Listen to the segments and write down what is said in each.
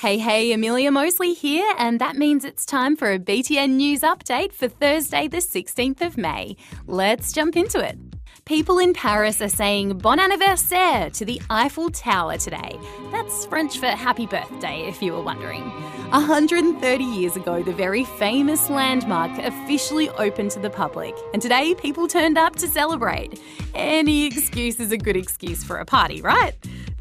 Hey, Amelia Mosley here, and that means it's time for a BTN News update for Thursday the 16th of May. Let's jump into it. People in Paris are saying bon anniversaire to the Eiffel Tower today. That's French for happy birthday, if you were wondering. 130 years ago, the very famous landmark officially opened to the public, and today people turned up to celebrate. Any excuse is a good excuse for a party, right?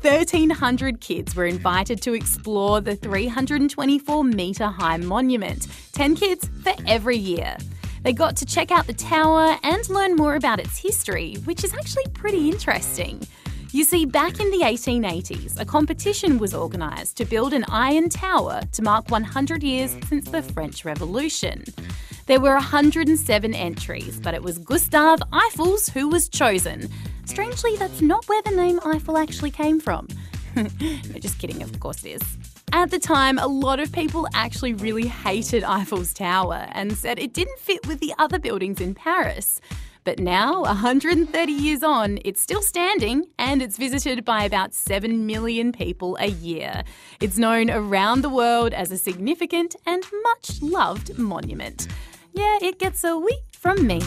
1,300 kids were invited to explore the 324-metre-high monument, 10 kids for every year. They got to check out the tower and learn more about its history, which is actually pretty interesting. You see, back in the 1880s, a competition was organised to build an iron tower to mark 100 years since the French Revolution. There were 107 entries, but it was Gustave Eiffels who was chosen. Strangely, that's not where the name Eiffel actually came from. No, just kidding, of course it is. At the time, a lot of people actually really hated Eiffel's tower and said it didn't fit with the other buildings in Paris. But now, 130 years on, it's still standing and it's visited by about 7 million people a year. It's known around the world as a significant and much loved monument. Yeah, it gets a wee from me.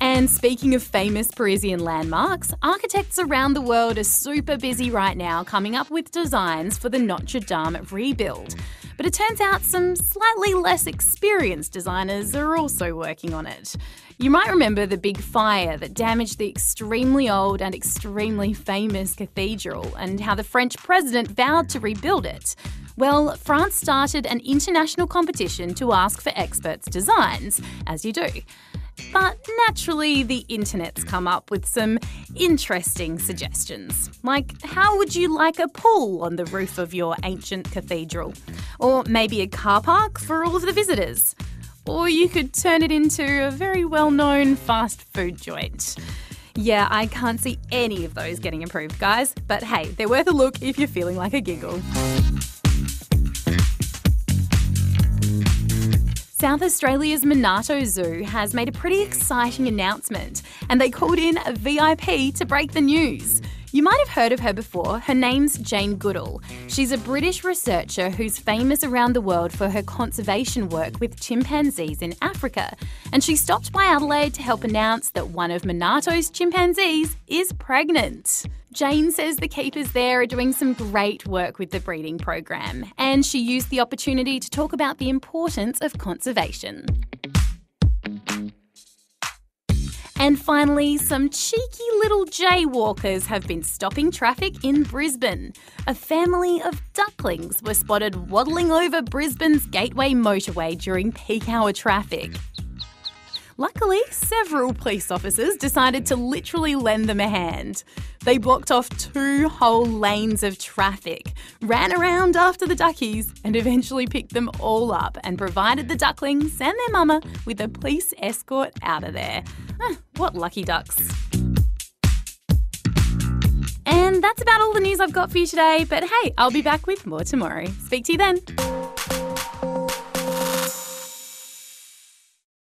And speaking of famous Parisian landmarks, architects around the world are super busy right now coming up with designs for the Notre Dame rebuild. But it turns out some slightly less experienced designers are also working on it. You might remember the big fire that damaged the extremely old and extremely famous cathedral and how the French president vowed to rebuild it. Well, France started an international competition to ask for experts' designs, as you do. But naturally, the internet's come up with some interesting suggestions. Like, how would you like a pool on the roof of your ancient cathedral? Or maybe a car park for all of the visitors? Or you could turn it into a very well-known fast food joint. Yeah, I can't see any of those getting approved, guys. But hey, they're worth a look if you're feeling like a giggle. South Australia's Monarto Zoo has made a pretty exciting announcement, and they called in a VIP to break the news. You might have heard of her before. Her name's Jane Goodall. She's a British researcher who's famous around the world for her conservation work with chimpanzees in Africa. And she stopped by Adelaide to help announce that one of Monarto's chimpanzees is pregnant. Jane says the keepers there are doing some great work with the breeding program, and she used the opportunity to talk about the importance of conservation. And finally, some cheeky little jaywalkers have been stopping traffic in Brisbane. A family of ducklings were spotted waddling over Brisbane's Gateway motorway during peak hour traffic. Luckily, several police officers decided to literally lend them a hand. They blocked off 2 whole lanes of traffic, ran around after the duckies, and eventually picked them all up and provided the ducklings and their mama with a police escort out of there. What lucky ducks. And that's about all the news I've got for you today, but hey, I'll be back with more tomorrow. Speak to you then.